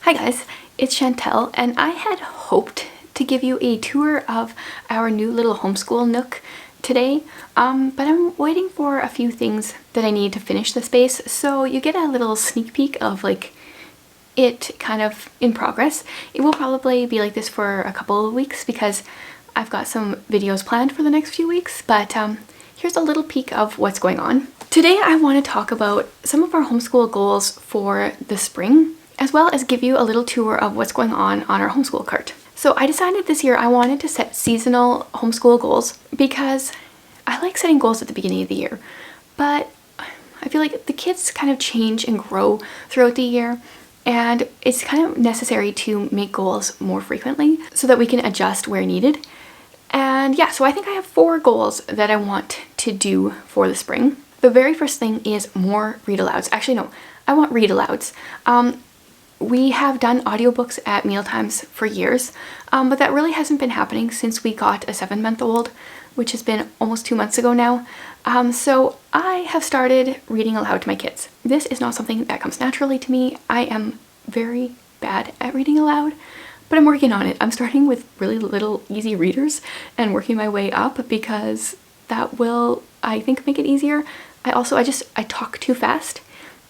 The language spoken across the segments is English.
Hi guys, it's Chantel, and I had hoped to give you a tour of our new little homeschool nook today, but I'm waiting for a few things that I need to finish the space, so you get a little sneak peek of like it kind of in progress. It will probably be like this for a couple of weeks because I've got some videos planned for the next few weeks, but here's a little peek of what's going on. Today I want to talk about some of our homeschool goals for the spring, as well as give you a little tour of what's going on our homeschool cart. So I decided this year I wanted to set seasonal homeschool goals because I like setting goals at the beginning of the year, but I feel like the kids kind of change and grow throughout the year, and it's kind of necessary to make goals more frequently so that we can adjust where needed. And yeah, so I think I have 4 goals that I want to do for the spring. The very first thing is more read-alouds. Actually, no, I want read-alouds. We have done audiobooks at mealtimes for years, but that really hasn't been happening since we got a 7-month-old, which has been almost 2 months ago now. So I have started reading aloud to my kids. This is not something that comes naturally to me. I am very bad at reading aloud, but I'm working on it. I'm starting with really little easy readers and working my way up because that will, I think, make it easier. I talk too fast,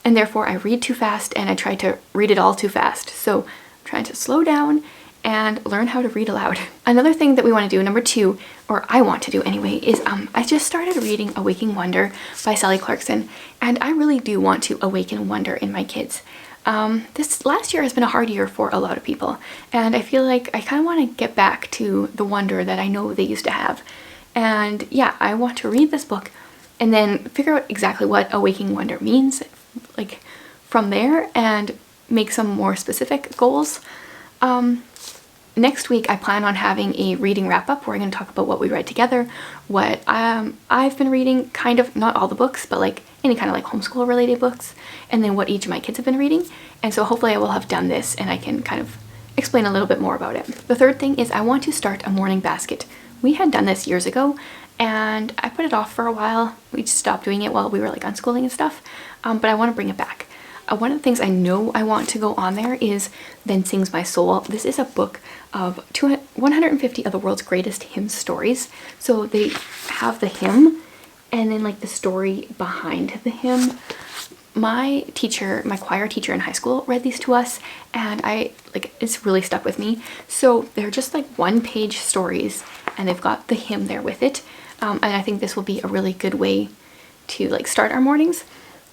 and therefore I read too fast and I try to read it all too fast. So I'm trying to slow down and learn how to read aloud. Another thing that we want to do, number 2, or I want to do anyway, is I just started reading Awakening Wonder by Sally Clarkson, and I really do want to awaken wonder in my kids. This last year has been a hard year for a lot of people, and I feel like I kind of want to get back to the wonder that I know they used to have. And yeah, I want to read this book and then figure out exactly what awakening wonder means, like from there, and make some more specific goals. Next week I plan on having a reading wrap-up where I'm going to talk about what we read together, what I've been reading, kind of, not all the books, but like any kind of like homeschool related books, and then what each of my kids have been reading. And so hopefully I will have done this and I can kind of explain a little bit more about it. The third thing is I want to start a morning basket. We had done this years ago and I put it off for a while. We just stopped doing it while we were like unschooling and stuff, but I want to bring it back. One of the things I know I want to go on there is Then Sings My Soul. This is a book of 150 of the world's greatest hymn stories. So they have the hymn and then like the story behind the hymn. My choir teacher in high school read these to us, and it's really stuck with me. So they're just like 1-page stories and they've got the hymn there with it. And I think this will be a really good way to like start our mornings.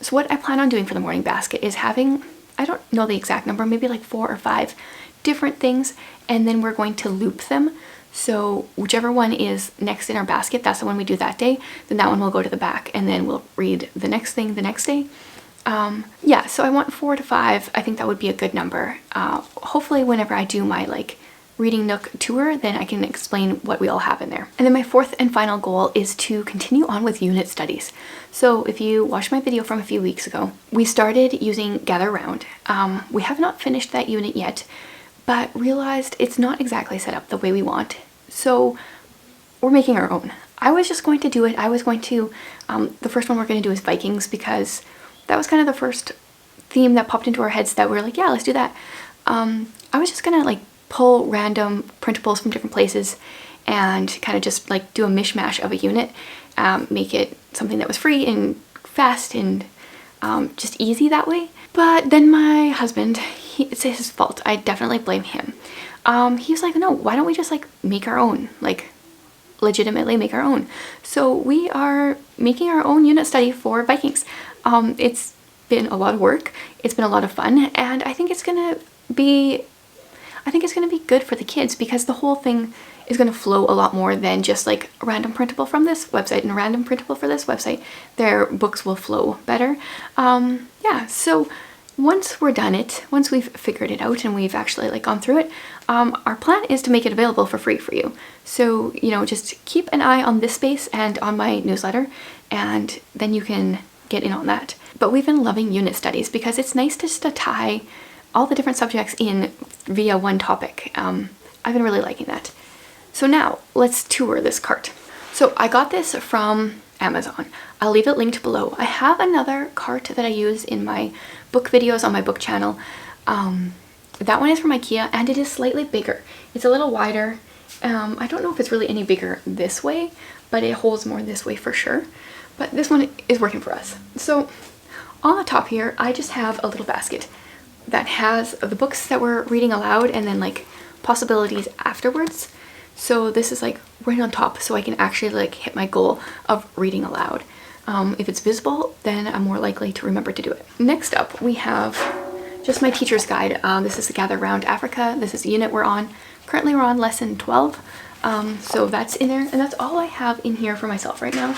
So what I plan on doing for the morning basket is having, I don't know the exact number, maybe like 4 or 5 different things, and then we're going to loop them. So whichever one is next in our basket, that's the one we do that day, then that one will go to the back, and then we'll read the next thing the next day. Yeah, so I want 4 to 5. I think that would be a good number. Hopefully whenever I do my like reading nook tour, then I can explain what we all have in there. And then my 4th and final goal is to continue on with unit studies. So if you watched my video from a few weeks ago, we started using Gather Round. We have not finished that unit yet, but realized it's not exactly set up the way we want. So we're making our own. I was just going to do it. The first one we're going to do is Vikings, because that was kind of the first theme that popped into our heads that we were like, yeah, let's do that. I was just gonna like pull random printables from different places and kind of just like do a mishmash of a unit, make it something that was free and fast and just easy that way. But then my husband, it's his fault. I definitely blame him. He was like, no, why don't we just like make our own, like legitimately make our own. So we are making our own unit study for Vikings. It's been a lot of work. It's been a lot of fun, and I think it's gonna be good for the kids because the whole thing is going to flow a lot more than just like a random printable from this website and a random printable for this website. Their books will flow better. Yeah, so once we've figured it out and we've actually like gone through it, our plan is to make it available for free for you. So, you know, just keep an eye on this space and on my newsletter, and then you can get in on that. But we've been loving unit studies because it's nice just to tie all the different subjects in via one topic. I've been really liking that. So now let's tour this cart. So I got this from Amazon. I'll leave it linked below. I have another cart that I use in my book videos on my book channel. that one is from IKEA, and it is slightly bigger. It's a little wider. I don't know if it's really any bigger this way, but it holds more this way for sure. But this one is working for us. So on the top here, I just have a little basket that has the books that we're reading aloud and then like possibilities afterwards. So this is like right on top, so I can actually like hit my goal of reading aloud. If it's visible, then I'm more likely to remember to do it. Next up, we have just my teacher's guide. This is the Gather Round Africa. This is the unit we're on. Currently we're on lesson 12. So that's in there, and that's all I have in here for myself right now.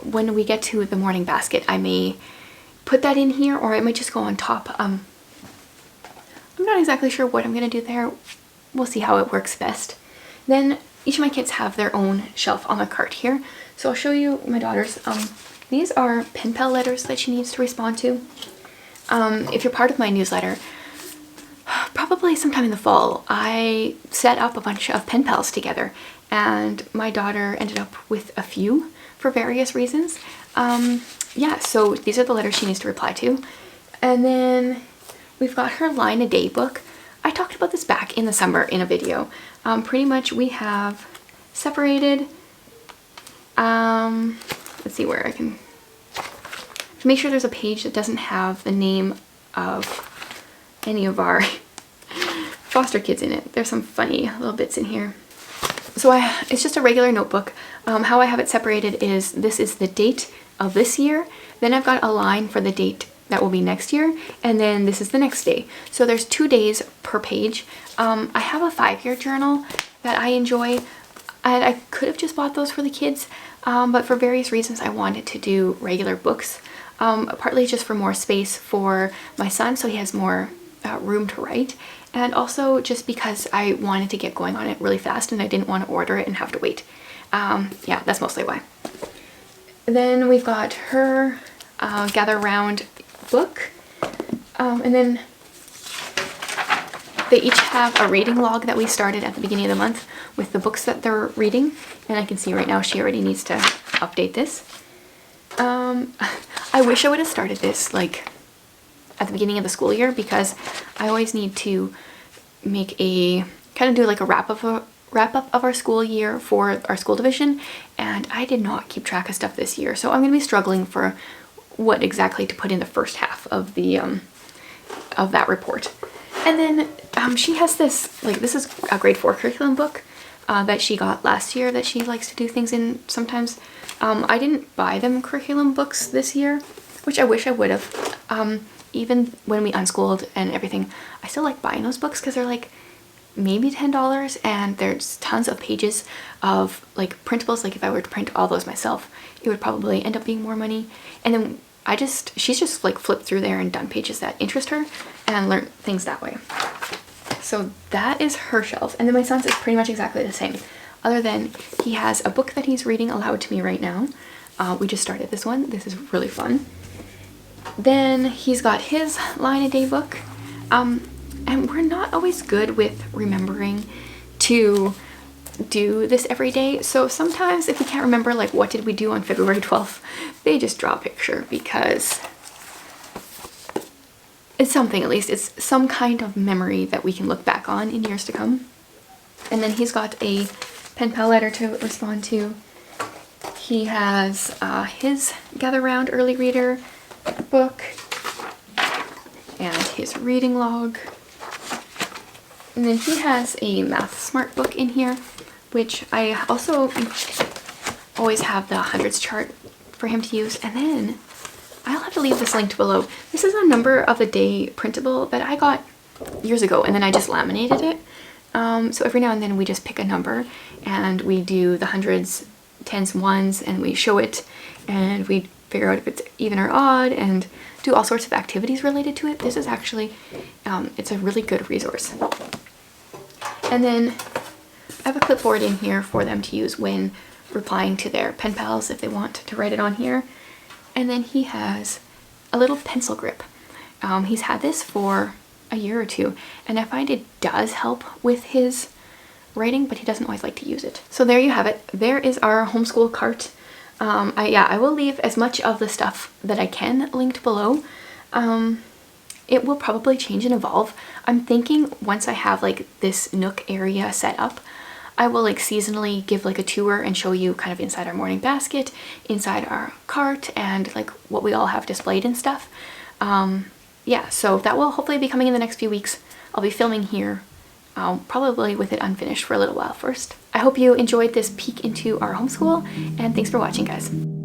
When we get to the morning basket, I may put that in here, or I might just go on top. I'm not exactly sure what I'm gonna do there. We'll see how it works best. Then each of my kids have their own shelf on the cart here. So I'll show you my daughter's. These are pen pal letters that she needs to respond to. If you're part of my newsletter, probably sometime in the fall, I set up a bunch of pen pals together, and my daughter ended up with a few for various reasons. Yeah, so these are the letters she needs to reply to. And then we've got her line a day book. I talked about this back in the summer in a video. Pretty much we have separated, let's see where I can, to make sure there's a page that doesn't have the name of any of our foster kids in it. There's some funny little bits in here. So it's just a regular notebook. How I have it separated is this is the date of this year, then I've got a line for the date that will be next year, and then this is the next day. So there's 2 days per page. I have a 5-year journal that I enjoy, and I could have just bought those for the kids, but for various reasons I wanted to do regular books, partly just for more space for my son so he has more room to write, and also just because I wanted to get going on it really fast and I didn't want to order it and have to wait. Yeah, that's mostly why. Then we've got her Gather Round book, and then they each have a reading log that we started at the beginning of the month with the books that they're reading, and I can see right now she already needs to update this. I wish I would have started this like at the beginning of the school year, because I always need to make a kind of do like a wrap up of our school year for our school division, and I did not keep track of stuff this year, so I'm going to be struggling for what exactly to put in the first half of the of that report. And then she has this, like, this is a grade 4 curriculum book that she got last year that she likes to do things in sometimes. I didn't buy them curriculum books this year, which I wish I would have. Even when we unschooled and everything, I still like buying those books because they're like maybe $10, and there's tons of pages of like printables. Like if I were to print all those myself, it would probably end up being more money. And then she's just like flipped through there and done pages that interest her and learned things that way. So that is her shelf. And then my son's is pretty much exactly the same, other than he has a book that he's reading aloud to me right now. We just started this one. This is really fun. Then he's got his line a day book. And we're not always good with remembering to do this every day. So sometimes if we can't remember, like, what did we do on February 12th, they just draw a picture, because it's something, at least it's some kind of memory that we can look back on in years to come. And then he's got a pen pal letter to respond to. He has his Gather Round Early Reader book and his reading log. And then he has a Math Smart book in here, which I also always have the hundreds chart for him to use. And then I'll have to leave this linked below. This is a number of the day printable that I got years ago, and then I just laminated it. So every now and then we just pick a number and we do the hundreds, tens, ones, and we show it, and we figure out if it's even or odd and do all sorts of activities related to it. This is actually, it's a really good resource. And then I have a clipboard in here for them to use when replying to their pen pals if they want to write it on here. And then he has a little pencil grip. He's had this for a year or two, and I find it does help with his writing, but he doesn't always like to use it. So there you have it. There is our homeschool cart. I will leave as much of the stuff that I can linked below. it will probably change and evolve. I'm thinking once I have like this nook area set up, I will like seasonally give like a tour and show you kind of inside our morning basket, inside our cart, and like what we all have displayed and stuff. Yeah, so that will hopefully be coming in the next few weeks. I'll be filming here, probably with it unfinished for a little while first. I hope you enjoyed this peek into our homeschool, and thanks for watching, guys.